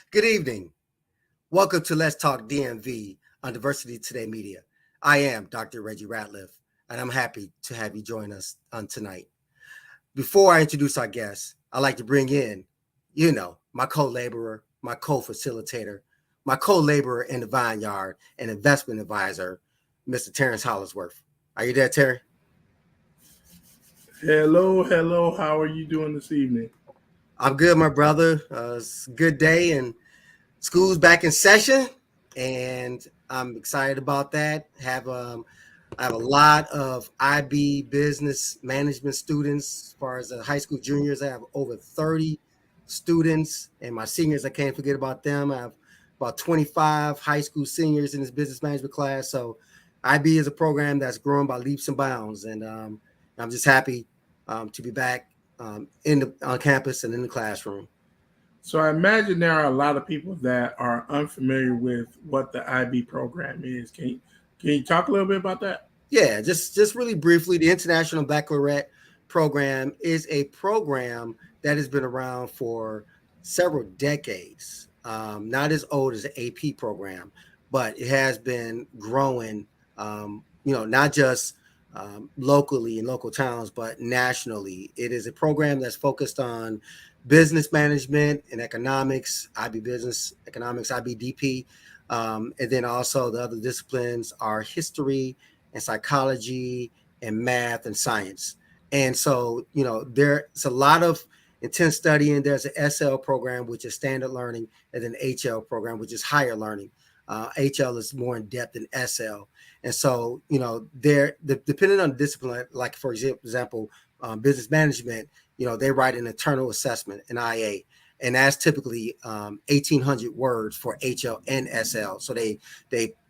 Good evening. Welcome to Let's Talk DMV on Diversity Today Media. I am Dr. Reggie Ratliff, and I'm happy to have you join us on tonight. Before I introduce our guests, I'd like to bring in, my co-laborer, my co-facilitator, my co-laborer in the vineyard and investment advisor, Mr. Terrence Hollisworth. Are you there, Terry? Hello. How are you doing this evening? I'm good, my brother. It's a good day, and school's back in session, and I'm excited about that. I have a lot of IB business management students. As far as the high school juniors, I have over 30 students, and my seniors, I can't forget about them. I have about 25 high school seniors in this business management class. So IB is a program that's growing by leaps and bounds, and I'm just happy to be back on campus and in the classroom. So I imagine there are a lot of people that are unfamiliar with what the IB program is. Can you talk a little bit about that? Yeah, just really briefly, the International Baccalaureate program is a program that has been around for several decades. Not as old as the AP program, but it has been growing. Not just locally in local towns, but nationally. It is a program that's focused on business management and economics, IB business economics, IBDP, and then also the other disciplines are history and psychology and math and science. And so, there's a lot of intense studying. There's an SL program, which is standard learning, and then HL program, which is higher learning. HL is more in depth than SL. And so, depending on the discipline, like for example, business management, they write an internal assessment, an IA, and that's typically 1,800 words for HL and SL. So they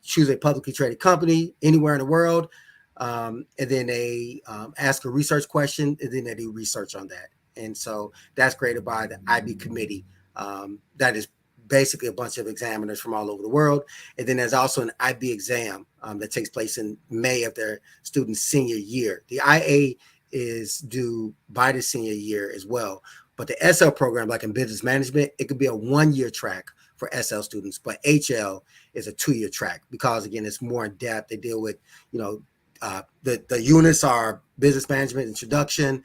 choose a publicly traded company anywhere in the world, and then they ask a research question, and then they do research on that. And so that's graded by the IB committee. That is basically a bunch of examiners from all over the world. And then there's also an IB exam that takes place in May of their student's senior year. The IA is due by the senior year as well. But the SL program, like in business management, it could be a 1-year track for SL students, but HL is a 2-year track because, again, it's more in depth. They deal with, the units are business management introduction,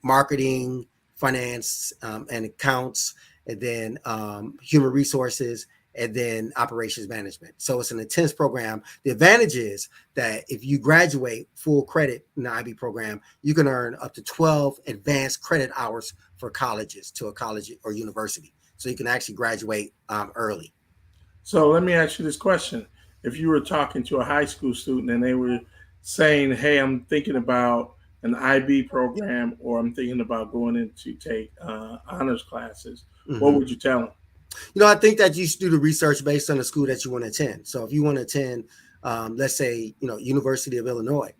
marketing, finance, and accounts, and then human resources, and then operations management. So it's an intense program. The advantage is that if you graduate full credit in the IB program, you can earn up to 12 advanced credit hours for colleges to a college or university. So you can actually graduate early. So let me ask you this question. If you were talking to a high school student and they were saying, hey, I'm thinking about an IB program or I'm thinking about going in to take honors classes, what would you tell them? I think that you should do the research based on the school that you want to attend. So if you want to attend, let's say, University of Illinois,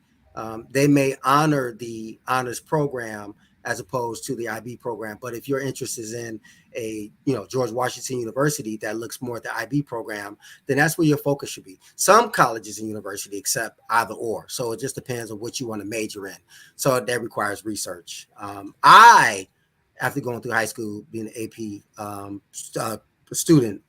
they may honor the honors program as opposed to the IB program. But if your interest is in a, George Washington University that looks more at the IB program, then that's where your focus should be. Some colleges and universities accept either or. So it just depends on what you want to major in. So that requires research. After going through high school, being an AP student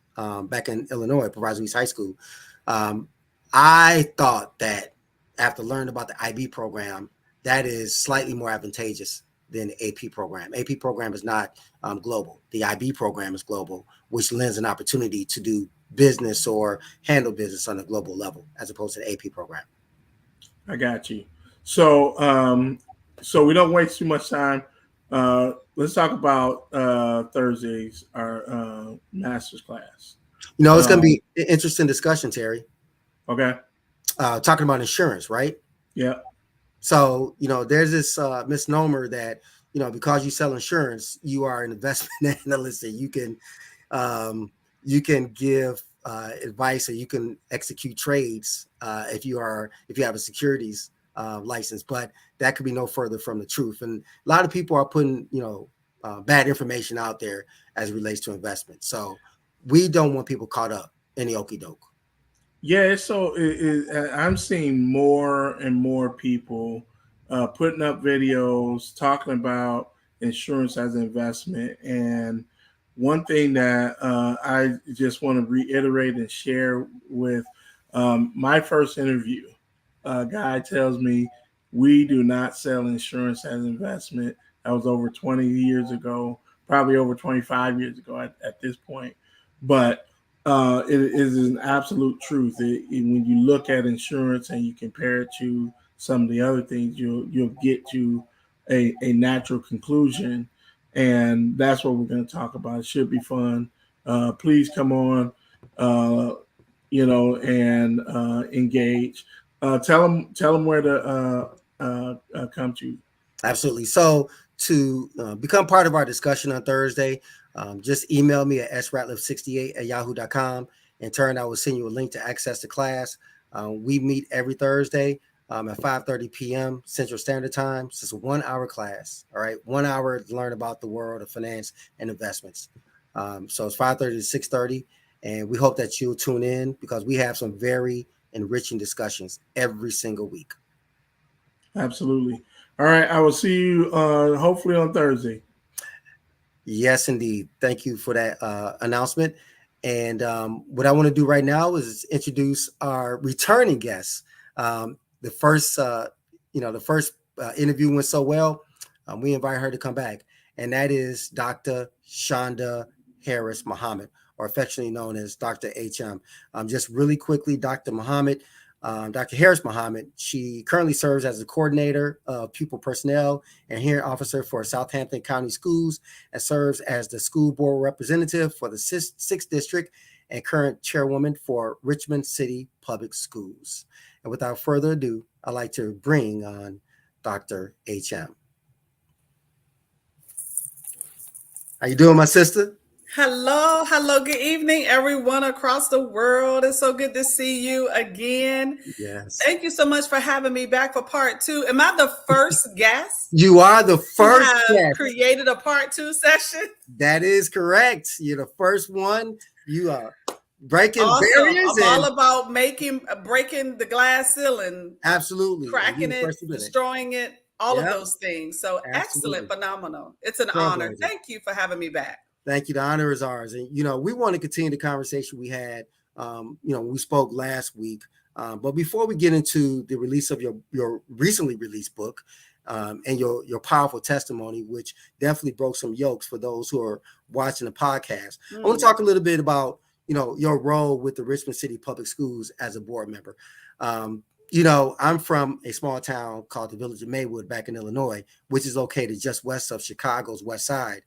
back in Illinois, Proviso East High School, I thought that after learning about the IB program, that is slightly more advantageous than the AP program. AP program is not global. The IB program is global, which lends an opportunity to do business or handle business on a global level, as opposed to the AP program. I got you. So we don't waste too much time. Let's talk about Thursday's our master's class. It's going to be an interesting discussion, Terry. Okay. Talking about insurance, right? Yeah. So, there's this misnomer that, because you sell insurance, you are an investment analyst and you can give advice or you can execute trades if you have a securities license, but that could be no further from the truth. And a lot of people are putting, bad information out there as it relates to investment. So we don't want people caught up in the okie doke. Yeah, so I'm seeing more and more people putting up videos talking about insurance as an investment, and one thing that I just want to reiterate and share with my first interview, a guy tells me we do not sell insurance as investment. That was over 20 years ago, probably over 25 years ago at this point. But it is an absolute truth. When you look at insurance and you compare it to some of the other things, you'll get to a natural conclusion, and that's what we're going to talk about. It should be fun. Please come on, uh, and engage. Tell them where to come to. Absolutely. So to become part of our discussion on Thursday, just email me at sratliff68@yahoo.com. In turn, I will send you a link to access the class. We meet every Thursday at 5:30 p.m. Central Standard Time. So it's a 1 hour class. All right. 1 hour to learn about the world of finance and investments. So it's 5:30 to 6:30. And we hope that you'll tune in because we have some very enriching discussions every single week. Absolutely. All right. I will see you hopefully on Thursday. Yes, indeed. Thank you for that announcement. And what I want to do right now is introduce our returning guests. The first, interview went so well, we invite her to come back, and that is Dr. Shonda Harris-Muhammed, or affectionately known as Dr. HM. Just really quickly, Dr. Harris-Muhammed, she currently serves as the coordinator of pupil personnel and hearing officer for Southampton County Schools and serves as the school board representative for the 6th District and current chairwoman for Richmond City Public Schools. And without further ado, I'd like to bring on Dr. HM. How you doing, my sister? Hello, good evening, everyone across the world. It's so good to see you again. Yes. Thank you so much for having me back for part 2. Am I the first guest? You are the first guest. Created a part 2 session. That is correct. You're the first one. You are breaking awesome. barriers. I'm all about breaking the glass ceiling. Absolutely. Cracking it, destroying it, all of those things. So excellent, phenomenal. It's an honor. Thank you for having me back. Thank you. The honor is ours. And, we want to continue the conversation we had, we spoke last week. But before we get into the release of your recently released book and your powerful testimony, which definitely broke some yokes for those who are watching the podcast, I want to talk a little bit about, your role with the Richmond City Public Schools as a board member. I'm from a small town called the Village of Maywood back in Illinois, which is located just west of Chicago's West Side.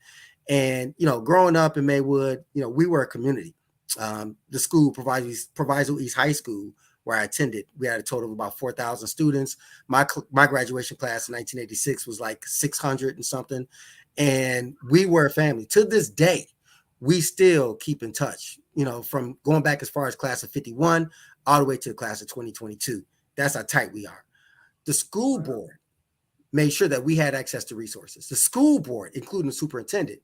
And, growing up in Maywood, we were a community. The school, Proviso East High School, where I attended, we had a total of about 4,000 students. My graduation class in 1986 was like 600 and something. And we were a family. To this day, we still keep in touch, from going back as far as class of 51 all the way to the class of 2022. That's how tight we are. The school board made sure that we had access to resources. The school board, including the superintendent,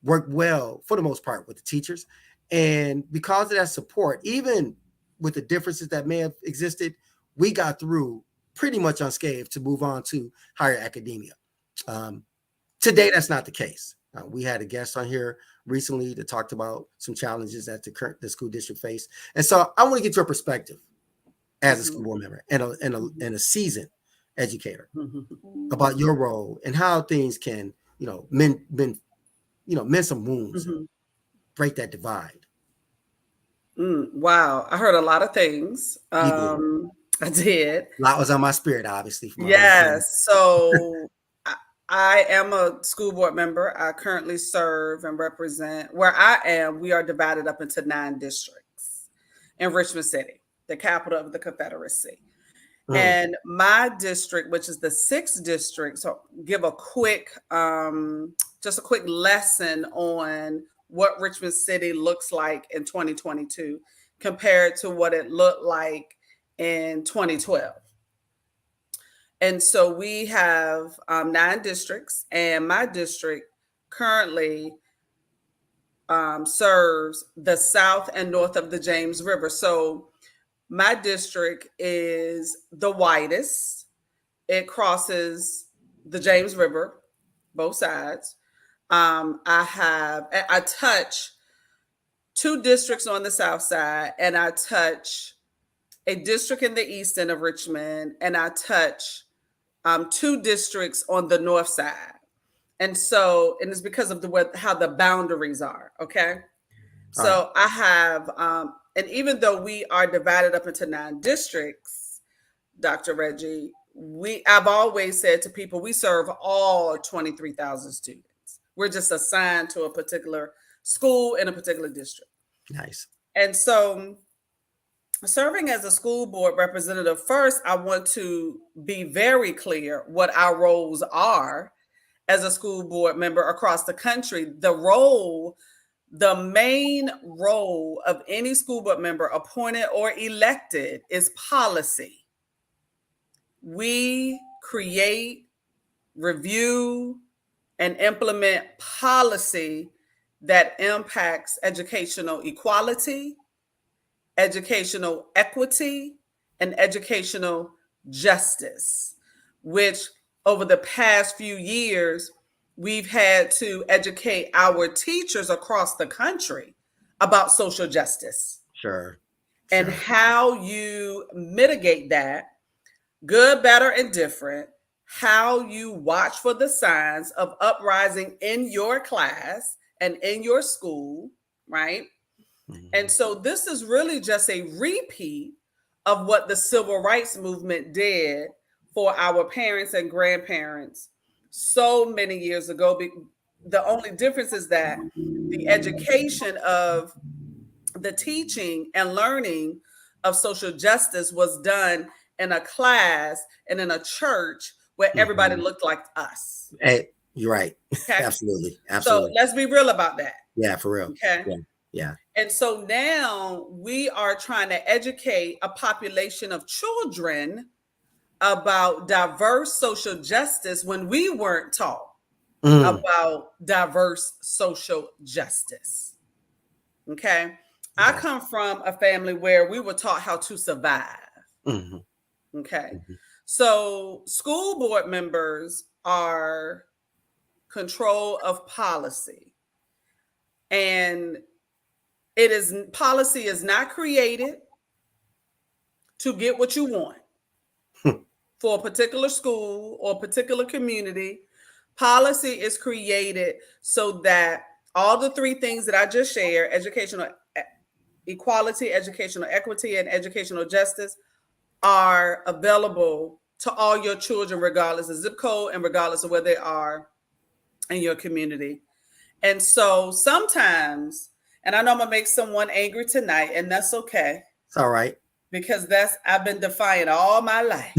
worked well for the most part with the teachers. And because of that support, even with the differences that may have existed, we got through pretty much unscathed to move on to higher academia. Today, that's not the case. We had a guest on here recently that talked about some challenges that the school district faced. And so I want to get your perspective as a school board member and a seasoned educator about your role and how things can, mend some wounds, break that divide. Wow. I heard a lot of things. I did. A lot was on my spirit, obviously. Yes. So I am a school board member. I currently serve and represent where I am. We are divided up into 9 districts in Richmond City, the capital of the Confederacy. And my district, which is the 6th district, so give a quick, just a quick lesson on what Richmond City looks like in 2022 compared to what it looked like in 2012. And so we have 9 districts, and my district currently serves the south and north of the James River. So my district is the widest. It crosses the James River, both sides. I touch 2 districts on the south side, and I touch a district in the east end of Richmond, and I touch 2 districts on the north side. And it's because of how the boundaries are. Okay. So I have, and even though we are divided up into 9 districts, Dr. Reggie, I've always said to people, we serve all 23,000 students. We're just assigned to a particular school in a particular district. Nice. And so, serving as a school board representative, first, I want to be very clear what our roles are as a school board member across the country. The main role of any school board member, appointed or elected, is policy. We create, review, and implement policy that impacts educational equality, educational equity, and educational justice, which over the past few years, we've had to educate our teachers across the country about social justice. Sure. And how you mitigate that, good, better, and different, how you watch for the signs of uprising in your class and in your school, right? Mm-hmm. And so this is really just a repeat of what the civil rights movement did for our parents and grandparents so many years ago. The only difference is that the education of the teaching and learning of social justice was done in a class and in a church where everybody looked like us. Hey, you're right. Okay? Absolutely. So let's be real about that. Yeah, for real. Okay. Yeah. And so now we are trying to educate a population of children about diverse social justice when we weren't taught about diverse social justice. Okay. I come from a family where we were taught how to survive. Okay. So school board members are control of policy. And policy is not created to get what you want for a particular school or a particular community. Policy is created so that all the 3 things that I just shared, educational equality, educational equity, and educational justice, are available to all your children, regardless of zip code and regardless of where they are in your community. And so sometimes, and I know I'm gonna make someone angry tonight, and that's okay. It's all right. Because I've been defiant all my life.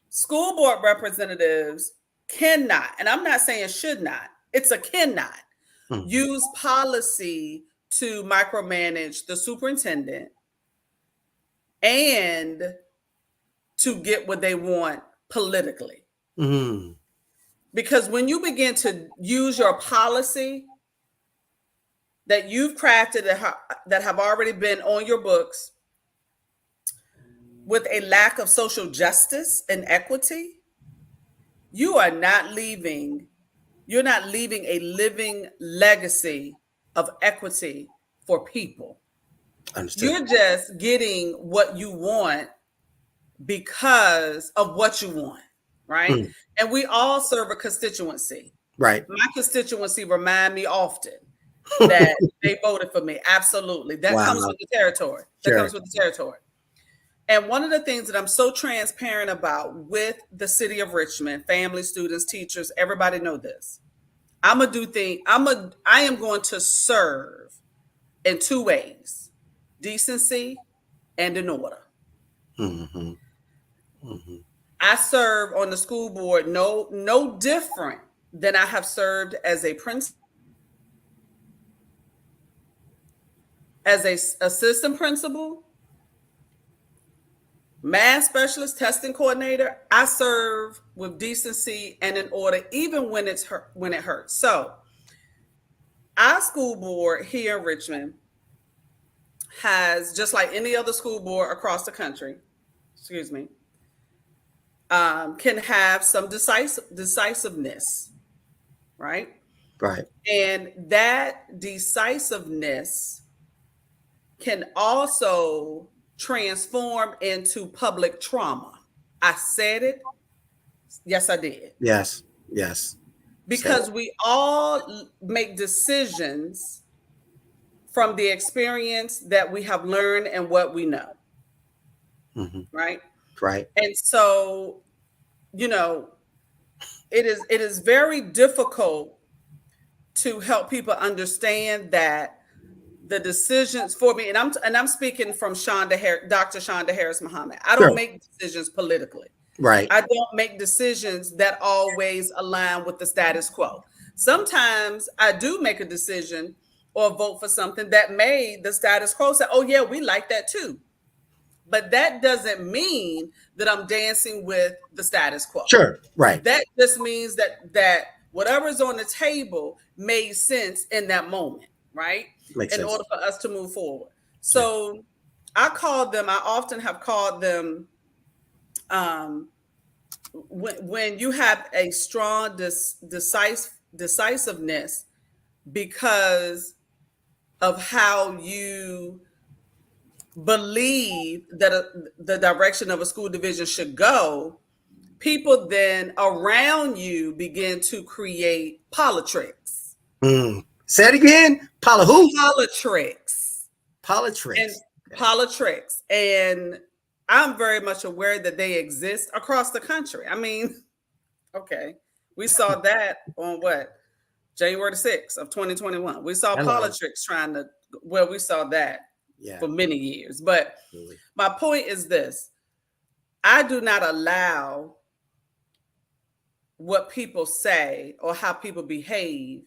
School board representatives cannot, and I'm not saying should not, it's a cannot, use policy to micromanage the superintendent and to get what they want politically. Because when you begin to use your policy that you've crafted that have already been on your books with a lack of social justice and equity, you're not leaving a living legacy of equity for people. Understood. You're just getting what you want because of what you want, right? And we all serve a constituency. Right. My constituency remind me often that they voted for me. Absolutely. That comes with the territory. That comes with the territory. And one of the things that I'm so transparent about with the city of Richmond, families, students, teachers, everybody know this. I am going to serve in 2 ways: decency and in order. I serve on the school board no different than I have served as a principal, as an assistant principal, math specialist, testing coordinator. I serve with decency and in order, even when it hurts. So our school board here in Richmond has, just like any other school board across the country, can have some decisiveness, right? Right. And that decisiveness can also transform into public trauma. I said it. Yes, I did. Yes. Yes. Because we all make decisions from the experience that we have learned and what we know. Mm-hmm. Right. Right. And so, it is very difficult to help people understand that the decisions for me, and I'm speaking from Dr. Shonda Harris-Muhammed. I don't make decisions politically. Right. I don't make decisions that always align with the status quo. Sometimes I do make a decision or vote for something that made the status quo say, oh yeah, we like that too. But that doesn't mean that I'm dancing with the status quo. Sure. Right. That just means that whatever's on the table made sense in that moment, right? In order for us to move forward. So I often have called them, when you have a strong decisiveness because of how you believe that the direction of a school division should go, people then around you begin to create politricks. Say it again. Politricks. Politricks. Politricks. And I'm very much aware that they exist across the country. I mean, okay, we saw that on January the 6th of 2021. We saw politricks we saw that for many years. But my point is this: I do not allow what people say or how people behave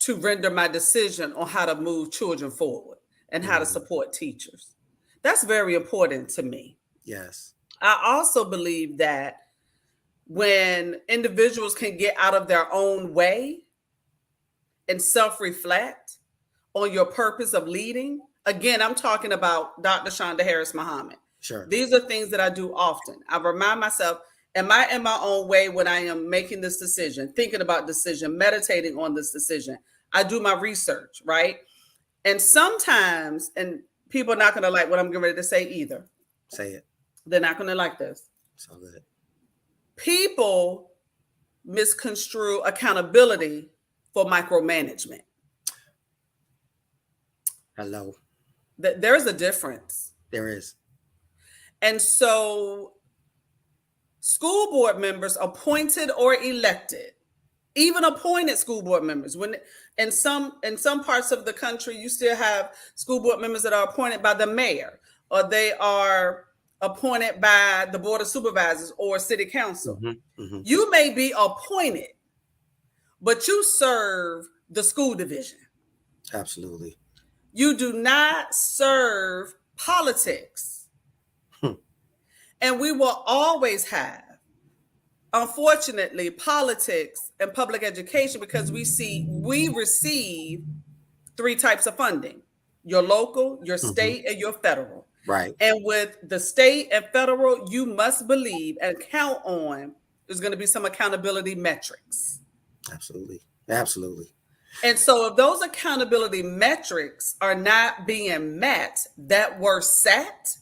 to render my decision on how to move children forward and how to support teachers. That's very important to me. Yes. I also believe that when individuals can get out of their own way and self-reflect on your purpose of leading, again, I'm talking about Dr. Shonda Harris-Muhammed. Sure. These are things that I do often. I remind myself, am I in my own way when I am making this decision, thinking about decision, meditating on this decision? I do my research, right? And sometimes, and people are not going to like what I'm getting ready to say either. Say it. They're not going to like this. So good. People misconstrue accountability for micromanagement. Hello. There's a difference. There is. And so school board members, appointed or elected, even appointed school board members, when in some parts of the country, you still have school board members that are appointed by the mayor, or they are appointed by the board of supervisors or city council. Mm-hmm, mm-hmm. You may be appointed, but you serve the school division. Absolutely. You do not serve politics. And we will always have, unfortunately, politics and public education, because we receive three types of funding: your local, your state, and your federal. Right. And with the state and federal, you must believe and count on there's going to be some accountability metrics. Absolutely. Absolutely. And so if those accountability metrics are not being met that were set,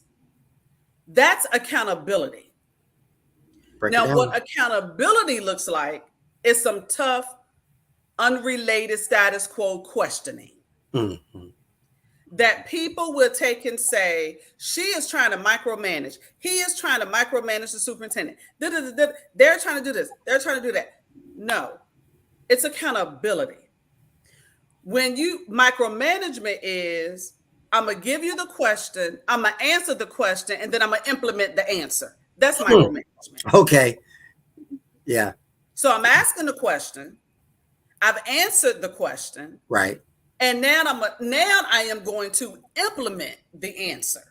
that's accountability. Now, what accountability looks like is some tough, unrelated status quo questioning. Mm-hmm. That people will take and say, she is trying to micromanage. He is trying to micromanage the superintendent. They're trying to do this. They're trying to do that. No, it's accountability. When micromanagement is, I'm going to give you the question, I'm going to answer the question, and then I'm going to implement the answer. That's micromanagement. Okay. Yeah. So I'm asking the question. I've answered the question. Right. And now I am going to implement the answer.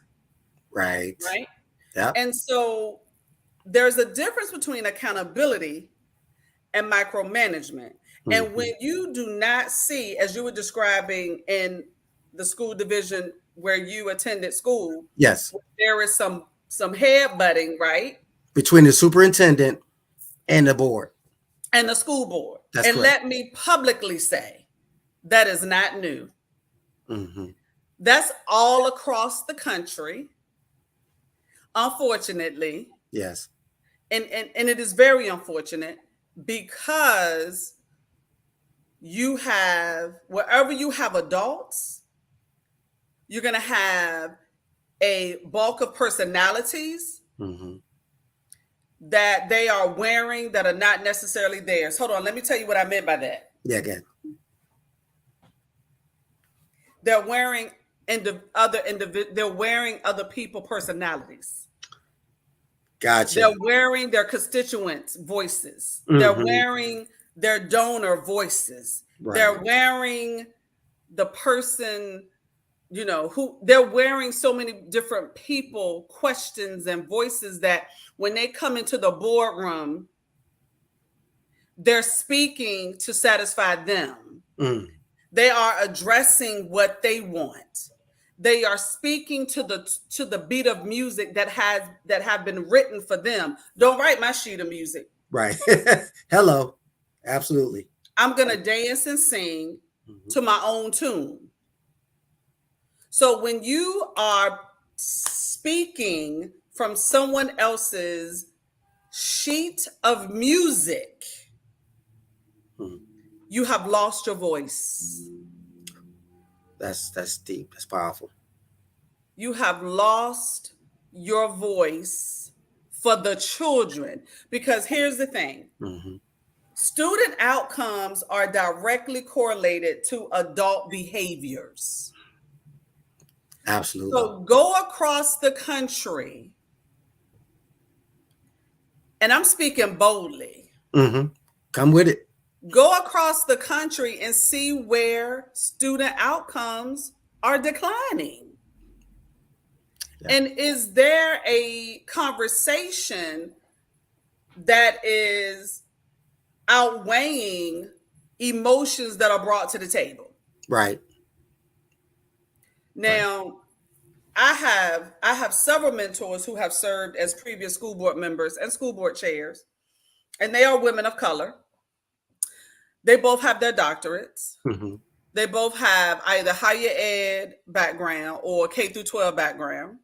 Right. Right. Yeah. And so there's a difference between accountability and micromanagement. Mm-hmm. And when you do not see, as you were describing in the school division where you attended school, yes, there is some head butting, right? between the superintendent and the board. And the school board. That's and correct. let me publicly say that is not new. Mm-hmm. That's all across the country, unfortunately. Yes. And it is very unfortunate because you have, wherever you have adults, you're going to have a bulk of personalities that they are wearing that are not necessarily theirs. Hold on, let me tell you what I meant by that. Yeah, good. They're wearing they're wearing other people personalities. Gotcha. They're wearing their constituents' voices. They're wearing their donor voices. Right. They're wearing the person, who they're wearing so many different people, questions and voices that when they come into the boardroom, they're speaking to satisfy them. They are addressing what they want. They are speaking to the beat of music that have been written for them. Don't write my sheet of music. Right. Hello. Absolutely. I'm going to dance and sing to my own tune. So when you are speaking from someone else's sheet of music, you have lost your voice. That's deep. That's powerful. You have lost your voice for the children. Because here's the thing. Student outcomes are directly correlated to adult behaviors. Absolutely. So go across the country, and I'm speaking boldly. Come with it. Go across the country and see where student outcomes are declining. Yeah. And is there a conversation that is outweighing emotions that are brought to the table? Right. Now, I have several mentors who have served as previous school board members and school board chairs, and they are women of color. They both have their doctorates. They both have either higher ed background or K through 12 background.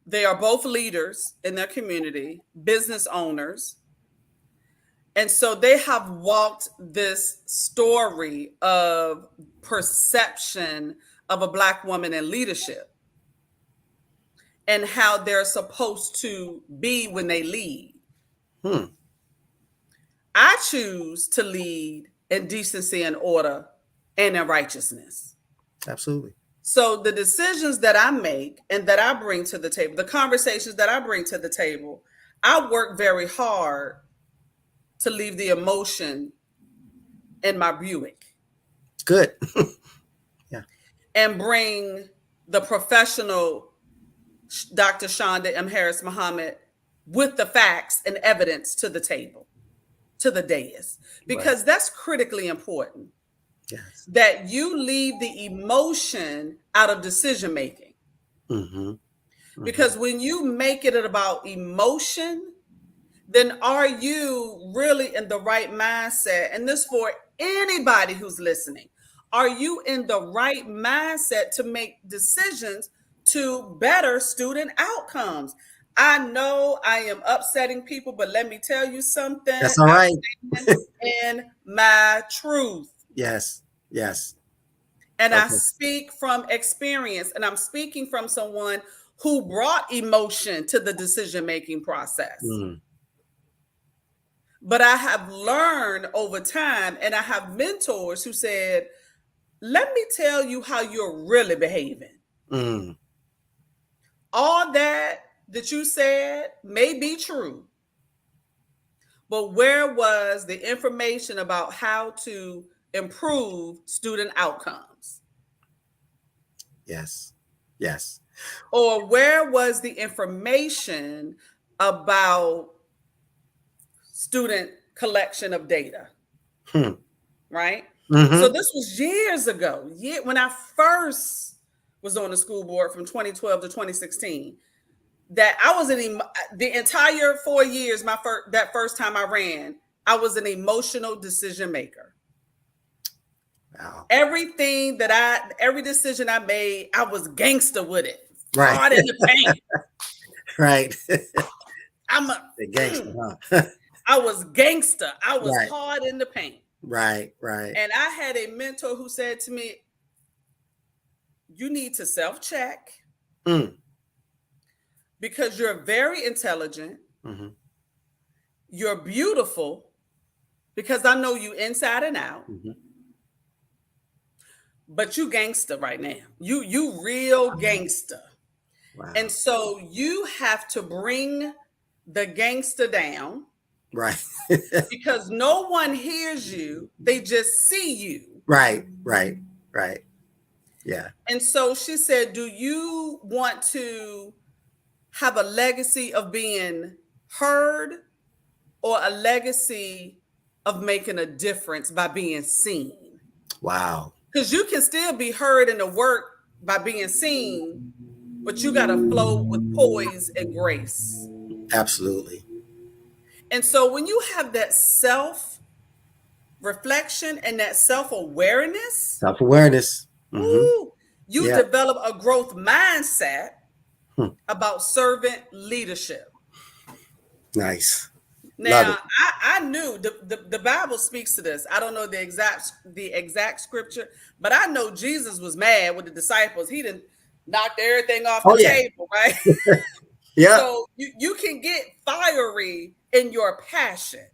They are both leaders in their community, business owners. And so they have walked this story of perception of a Black woman in leadership and how they're supposed to be when they lead. I choose to lead in decency and order and in righteousness. Absolutely. So the decisions that I make and that I bring to the table, the conversations that I bring to the table, I work very hard to leave the emotion in my Buick. Good. Yeah. And bring the professional Dr. Shonda M. Harris-Muhammed with the facts and evidence to the table, to the dais, because that's critically important. Yes. That you leave the emotion out of decision making. Because when you make it about emotion, then are you really in the right mindset? And this for anybody who's listening. Are you in the right mindset to make decisions to better student outcomes? I know I am upsetting people, but let me tell you something. That's all right. In my truth. Yes. Yes. And I speak from experience, and I'm speaking from someone who brought emotion to the decision-making process. But I have learned over time, and I have mentors who said, let me tell you how you're really behaving. All that you said may be true, but where was the information about how to improve student outcomes? Yes. Yes. Or where was the information about student collection of data? Right? So this was years ago. When I first was on the school board from 2012 to 2016. that I was the entire 4 years, that first time I ran, I was an emotional decision maker. Wow. Every decision I made, I was gangster with it. Right. Hard in the paint. Right. The gangster, huh? I was gangster. I was Right. hard in the paint. Right, right. And I had a mentor who said to me, you need to self-check because you're very intelligent. Mm-hmm. You're beautiful because I know you inside and out. Mm-hmm. But you gangster right now. You real gangster. Wow. And so you have to bring the gangster down. Right. Because no one hears you. They just see you. Right. Yeah. And so she said, do you want to have a legacy of being heard or a legacy of making a difference by being seen? Wow. Because you can still be heard in the work by being seen, but you got to flow with poise and grace. Absolutely. And so when you have that self-reflection and that self-awareness, mm-hmm. you develop a growth mindset about servant leadership. Nice. Now, I knew the Bible speaks to this. I don't know the exact scripture, but I know Jesus was mad with the disciples. He didn't knock everything off the table, right? Yeah. So you can get fiery in your passion.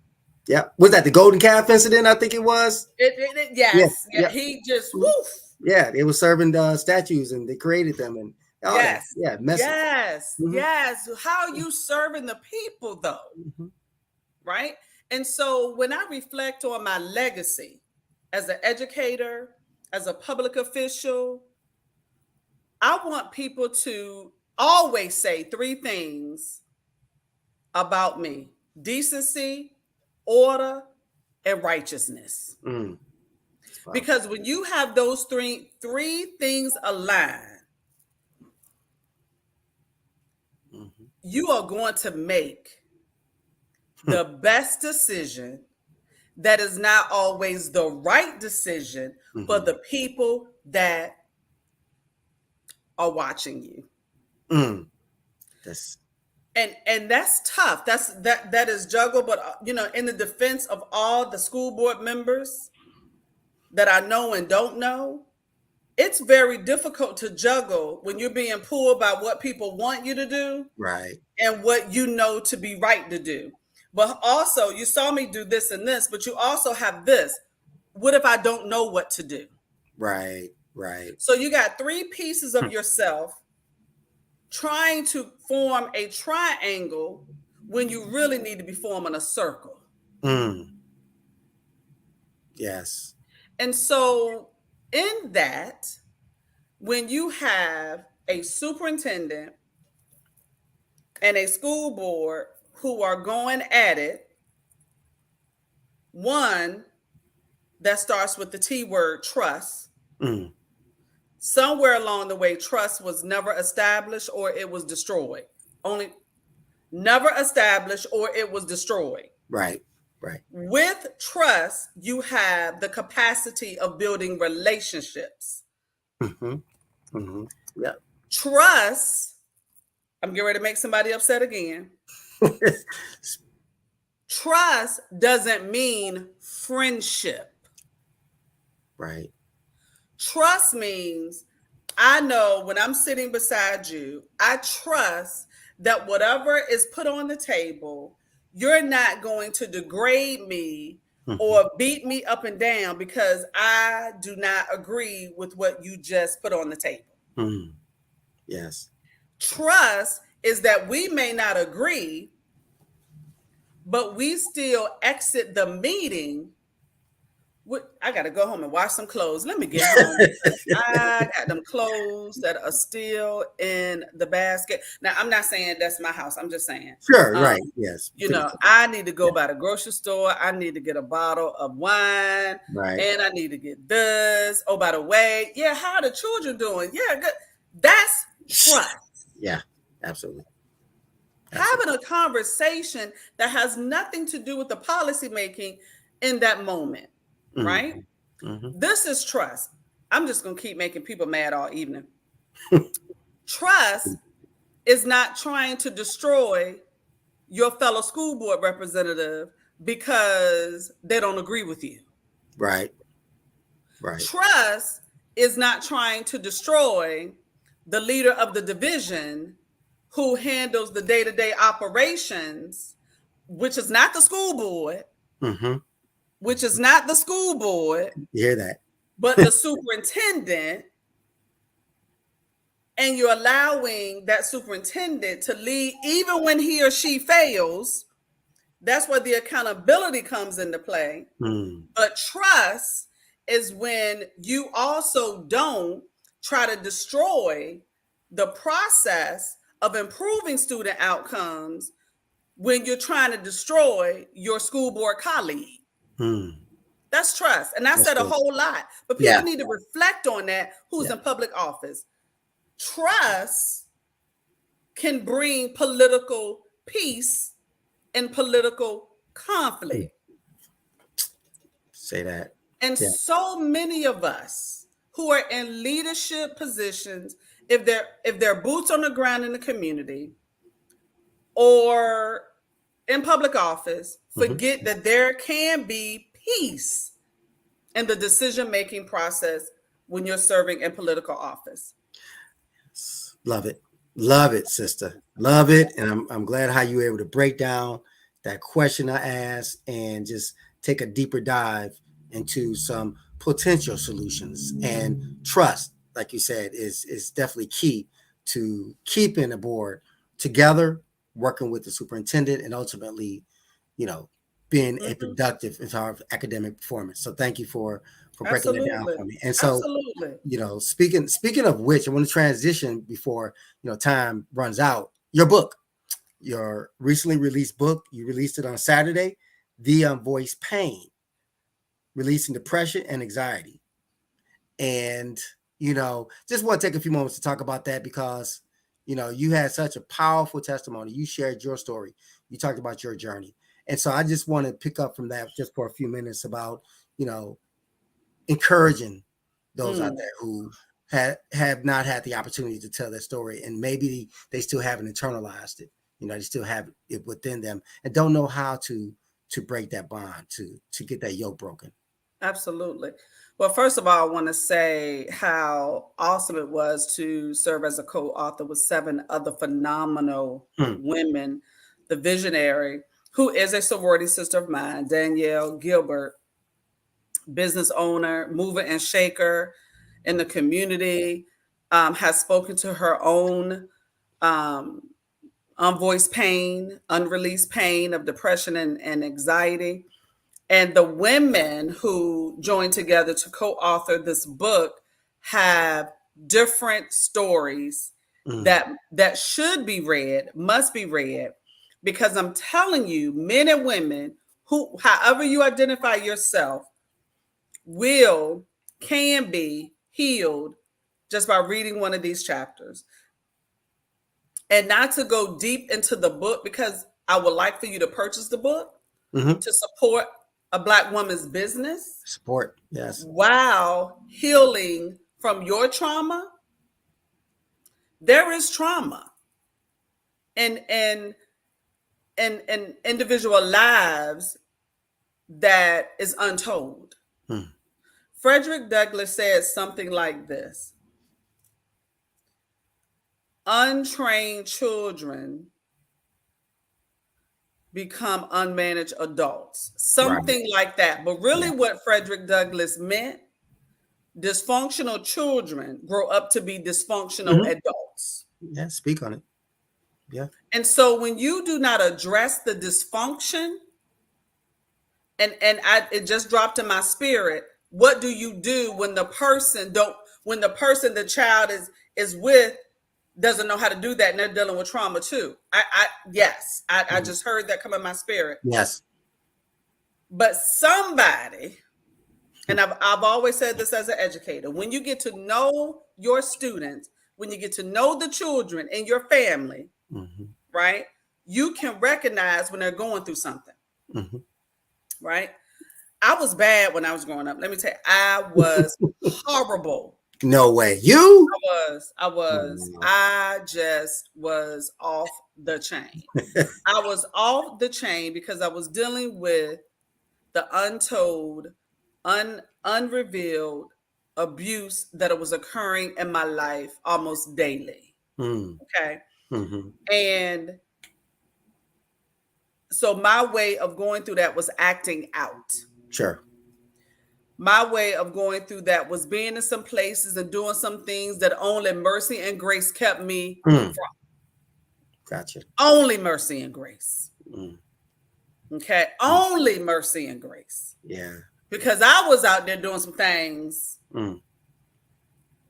Yeah. Was that the golden calf incident? I think it was. Yes. Yeah. He just woof. Yeah, they were serving statues and they created them and yes. messy. Yes. Mm-hmm. Yes. How are you serving the people though? Mm-hmm. Right. And so when I reflect on my legacy as an educator, as a public official, I want people to always say 3 things about me: decency, order, and righteousness. Mm. Wow. Because when you have those three things aligned, mm-hmm. you are going to make the best decision that is not always the right decision mm-hmm. for the people that are watching you. Mm. And that's tough. That is juggle. But in the defense of all the school board members that I know and don't know, it's very difficult to juggle when you're being pulled by what people want you to do, right, and what you know to be right to do. But also, you saw me do this and this, but you also have this. What if I don't know what to do? Right. So you got 3 pieces of yourself trying to form a triangle when you really need to be forming a circle. Mm. Yes. And so in that, when you have a superintendent and a school board who are going at it, one that starts with the T word, trust. Mm. Somewhere along the way, trust was never established or it was destroyed. Never established or it was destroyed. Right. With trust, you have the capacity of building relationships. Mm-hmm. Mm-hmm. Yeah. Trust, I'm getting ready to make somebody upset again. Trust doesn't mean friendship. Right. Trust means I know when I'm sitting beside you, I trust that whatever is put on the table, you're not going to degrade me or beat me up and down because I do not agree with what you just put on the table. Mm. Yes. Trust is that we may not agree, but we still exit the meeting. I got to go home and wash some clothes. Let me get home. I got them clothes that are still in the basket. Now, I'm not saying that's my house. I'm just saying. Sure, right. Yes. I need to go by the grocery store. I need to get a bottle of wine. Right. And I need to get this. Oh, by the way, how are the children doing? Yeah, good. That's trust. Yeah, absolutely. having a conversation that has nothing to do with the policy making in that moment, right? This is trust. I'm just going to keep making people mad all evening. Trust is not trying to destroy your fellow school board representative because they don't agree with you. Right. Trust is not trying to destroy the leader of the division who handles the day-to-day operations, which is not the school board, which is not the school board. You hear that? But the superintendent, and you're allowing that superintendent to lead even when he or she fails. That's where the accountability comes into play. But trust is when you also don't try to destroy the process of improving student outcomes when you're trying to destroy your school board colleague. That's trust. And I said a whole lot, but people need to reflect on that who's in public office. Trust can bring political peace and political conflict. Say that. And so many of us who are in leadership positions, if they're boots on the ground in the community or in public office, forget that there can be peace in the decision-making process when you're serving in political office. Love it, sister. Love it. And I'm glad how you were able to break down that question I asked and just take a deeper dive into some potential solutions. And trust, like you said, is definitely key to keeping the board together, working with the superintendent, and ultimately, being a productive in terms of academic performance. So thank you for breaking it down for me. And so, speaking of which, I want to transition before time runs out. Your recently released book, you released it on Saturday, The Unvoiced Pain, Releasing Depression and Anxiety. And just want to take a few moments to talk about that because you had such a powerful testimony. You shared your story. You talked about your journey. And so I just want to pick up from that just for a few minutes about, encouraging those out there who have not had the opportunity to tell their story. And maybe they still haven't internalized it. They still have it within them and don't know how to break that bond, to get that yoke broken. Absolutely. Well, first of all, I want to say how awesome it was to serve as a co-author with 7 other phenomenal women. The visionary, who is a sorority sister of mine, Danielle Gilbert, business owner, mover and shaker in the community, has spoken to her own unvoiced pain, unreleased pain of depression and anxiety. And the women who joined together to co-author this book have different stories that should be read, must be read, because I'm telling you, men and women who, however you identify yourself, can be healed just by reading one of these chapters. And not to go deep into the book, because I would like for you to purchase the book to support a Black woman's business. Support, yes. While healing from your trauma. There is trauma and individual lives that is untold. Frederick Douglass said something like this: untrained children become unmanaged adults. Something like that. But really what Frederick Douglass meant, dysfunctional children grow up to be dysfunctional adults. Yeah, speak on it. Yeah. And so when you do not address the dysfunction, it just dropped in my spirit, what do you do when the child is with doesn't know how to do that and they're dealing with trauma too? I just heard that come in my spirit. Yes. But somebody, and I've always said this as an educator, when you get to know your students, when you get to know the children in your family, right? you can recognize when they're going through something, Mm-hmm. right? I was bad when I was growing up. Let me tell you, I was horrible. No way. You? I was. Oh, I just was off the chain. I was off the chain because I was dealing with the untold, unrevealed abuse that was occurring in my life almost daily. mm. Okay. Mm-hmm. And so my way of going through that was acting out. Sure. My way of going through that was being in some places and doing some things that only mercy and grace kept me from. Gotcha. Only mercy and grace. Mm. Okay. Only mercy and grace. Yeah. Because I was out there doing some things. Mm.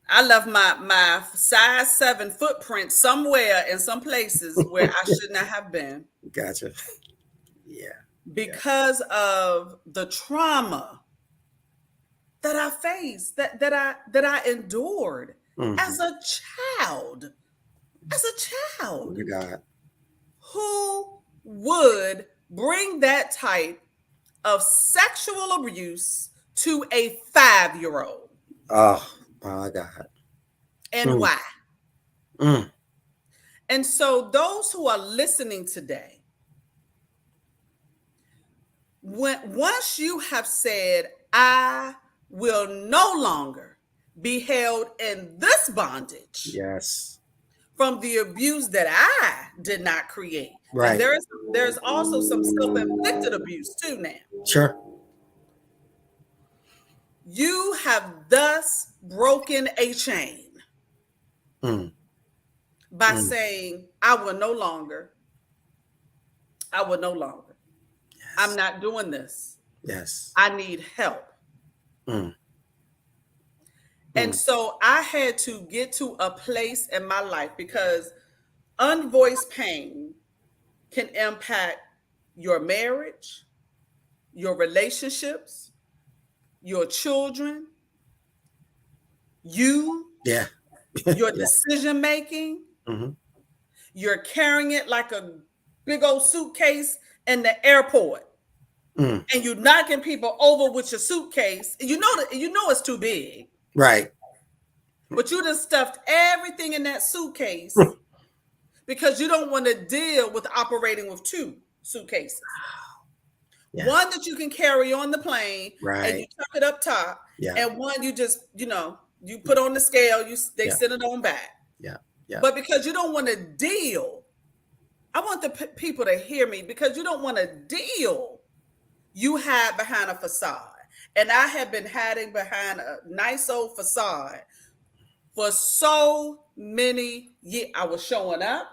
I left my size 7 footprint somewhere in some places where I should not have been. Gotcha. Yeah. Because of the trauma that I faced, that I endured as a child. As a child. Oh my God. Who would bring that type of sexual abuse to a 5-year-old? Oh my God. And why? Mm. And so those who are listening today, once you have said, I will no longer be held in this bondage. Yes. From the abuse that I did not create. Right. And there's also some self-inflicted abuse too now. Sure. You have thus broken a chain by saying, I will no longer. Yes. I'm not doing this. Yes. I need help. And so I had to get to a place in my life because unvoiced pain can impact your marriage, your relationships, your children, you, your decision making. You're carrying it like a big old suitcase in the airport. And you're knocking people over with your suitcase. You know it's too big. Right. But you just stuffed everything in that suitcase because you don't want to deal with operating with 2 suitcases. Yeah. One that you can carry on the plane and you tuck it up top. Yeah. And one you just, you put on the scale, they send it on back. Yeah. Yeah. But because you don't want to deal, I want the people to hear me, because you don't want to deal, you hide behind a facade. And I have been hiding behind a nice old facade for so many years. I was showing up.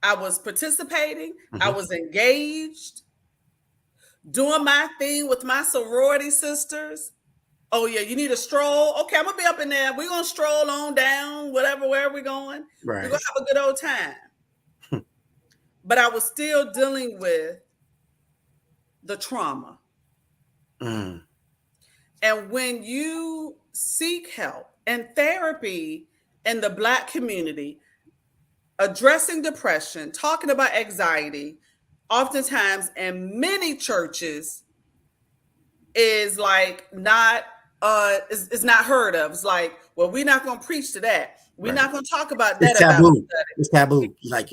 I was participating. I was engaged, doing my thing with my sorority sisters. Oh, yeah, you need a stroll? Okay, I'm going to be up in there. We're going to stroll on down, where we're going. Right. We're going to have a good old time. But I was still dealing with the trauma. And when you seek help and therapy in the Black community, addressing depression, talking about anxiety, oftentimes in many churches is like not it's not heard of. It's like, well, we're not going to preach to that. We're not going to talk about that. It's taboo. It's taboo. Like,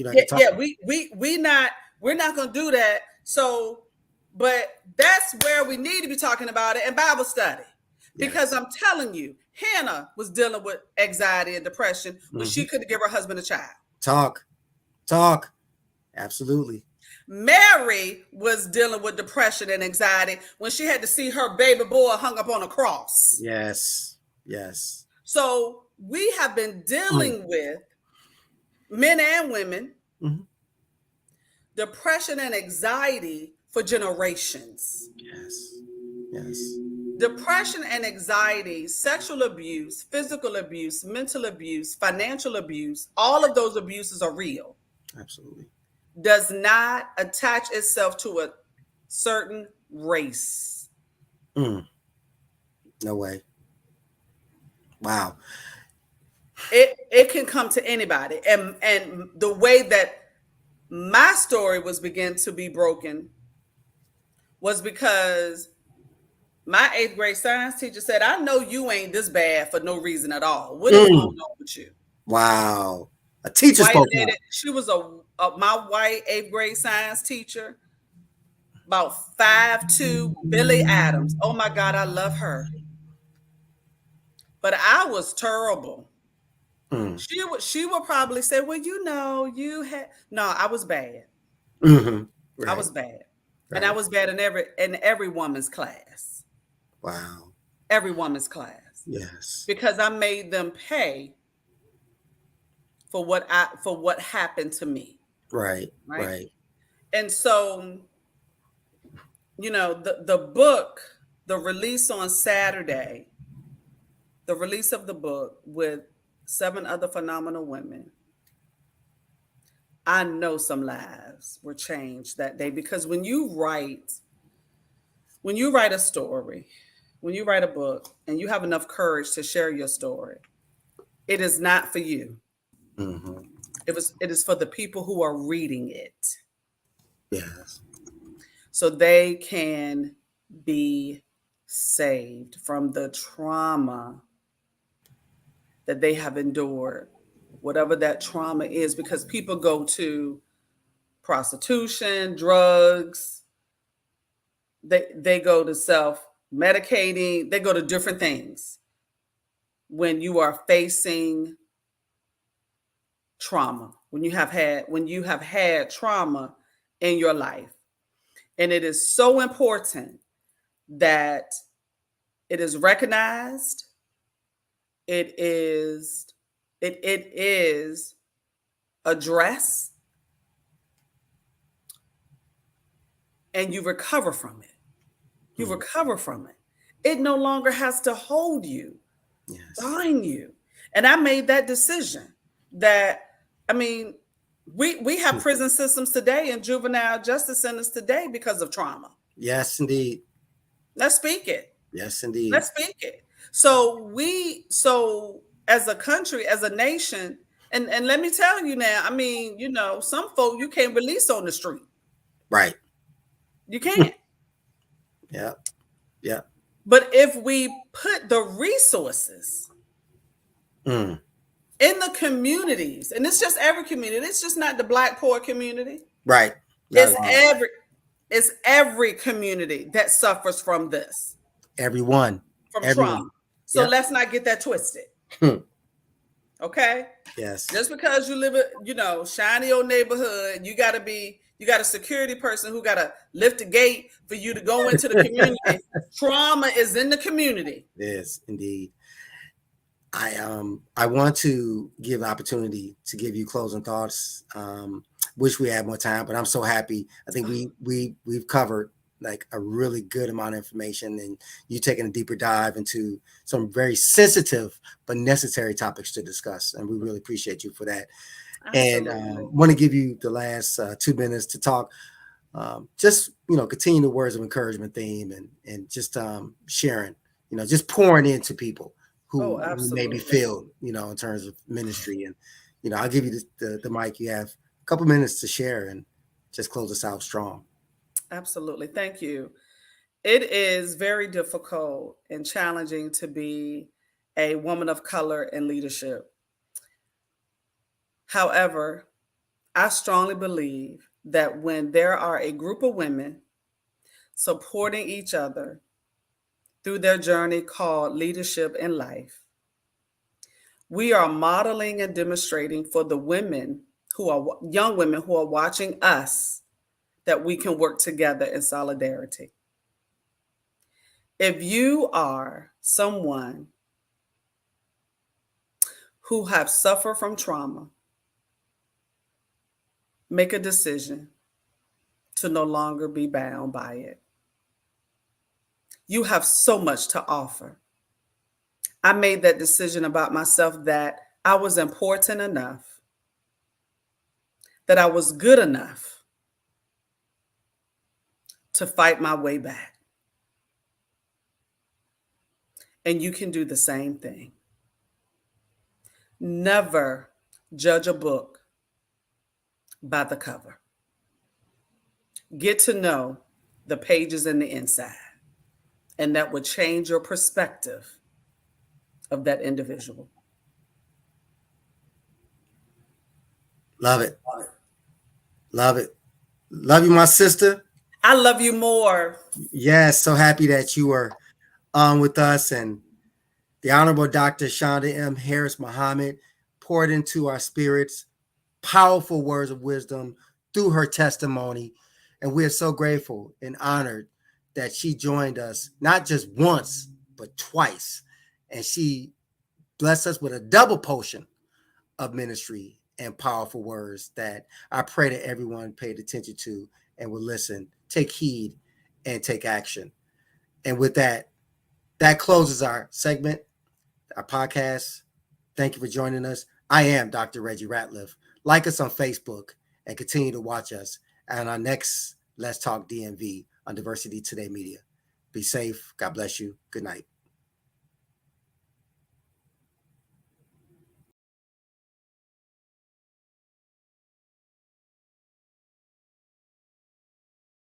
we're not going to do that. So, but that's where we need to be talking about it in Bible study. Because I'm telling you, Hannah was dealing with anxiety and depression when she couldn't give her husband a child. Talk. Absolutely. Mary was dealing with depression and anxiety when she had to see her baby boy hung up on a cross. Yes. So we have been dealing with, men and women, depression and anxiety for generations. Yes. Depression and anxiety, sexual abuse, physical abuse, mental abuse, financial abuse, all of those abuses are real. Absolutely. Does not attach itself to a certain race. No way. Wow. It can come to anybody. And the way that my story was began to be broken was because my 8th grade science teacher said, I know you ain't this bad for no reason at all. What is going on with you? Wow. A teacher White spoke lady, out. she was my white 8th grade science teacher, about 5'2", Billy Adams. Oh my God, I love her. But I was terrible. Mm. She would probably say, well, you had no, I was bad. Mm-hmm. I Right. was bad. And I Right. was bad in every woman's class. Wow. Every woman's class. Yes. Because I made them pay for what happened to me. Right. Right. Right. And so, the book, the release on Saturday, the release of the book with 7 other phenomenal women, I know some lives were changed that day, because when you write a story, when you write a book and you have enough courage to share your story, it is not for you. Mm-hmm. It is for the people who are reading it, Yes. so they can be saved from the trauma that they have endured, whatever that trauma is, because people go to prostitution, drugs, they go to self-medicating, they go to different things when you are facing trauma, when you have had trauma in your life. And it is so important that it is recognized, it is addressed, and you recover from it. You recover from it. It no longer has to hold you, Yes. bind you. And I made that decision that, I mean, we have prison systems today and juvenile justice centers today because of trauma. Yes, indeed. Let's speak it. Yes, indeed. Let's speak it. So as a country, as a nation, and let me tell you now, I mean, some folk you can't release on the street. Right. You can't. Yeah. Yeah. But if we put the resources Mm. in the communities, and it's just every community, it's just not the Black poor community. Right. Not It's every community that suffers from this. everyone. From Everyone. trauma. So Yep. let's not get that twisted. Okay? Yes. Just because you live in, shiny old neighborhood, you got a security person who got to lift the gate for you to go into the community. Trauma is in the community. Yes, indeed. I want to give opportunity to give you closing thoughts. Wish we had more time, but I'm so happy. I think we've covered like a really good amount of information, and you taking a deeper dive into some very sensitive but necessary topics to discuss, and we really appreciate you for that. Absolutely. And want to give you the last 2 minutes to talk. Just continue the words of encouragement theme, and just sharing, just pouring into people who maybe failed, in terms of ministry. And I'll give you the mic. You have a couple minutes to share and just close us out strong. Absolutely. Thank you. It is very difficult and challenging to be a woman of color in leadership. However, I strongly believe that when there are a group of women supporting each other through their journey called leadership in life, we are modeling and demonstrating for the young women who are watching us, that we can work together in solidarity. If you are someone who have suffered from trauma, make a decision to no longer be bound by it. You have so much to offer. I made that decision about myself, that I was important enough, that I was good enough to fight my way back. And you can do the same thing. Never judge a book by the cover. Get to know the pages and the inside, and that would change your perspective of that individual. Love it. Love it. Love you, my sister. I love you more. Yes, so happy that you were on with us. And the Honorable Dr. Shonda M. Harris-Muhammed poured into our spirits powerful words of wisdom through her testimony. And we are so grateful and honored that she joined us, not just once, but twice. And she blessed us with a double potion of ministry and powerful words that I pray that everyone paid attention to and will listen, take heed, and take action. And with that, that closes our segment, our podcast. Thank you for joining us. I am Dr. Reggie Ratliff. Like us on Facebook and continue to watch us on our next Let's Talk DMV on Diversity Today Media. Be safe. God bless you. Good night.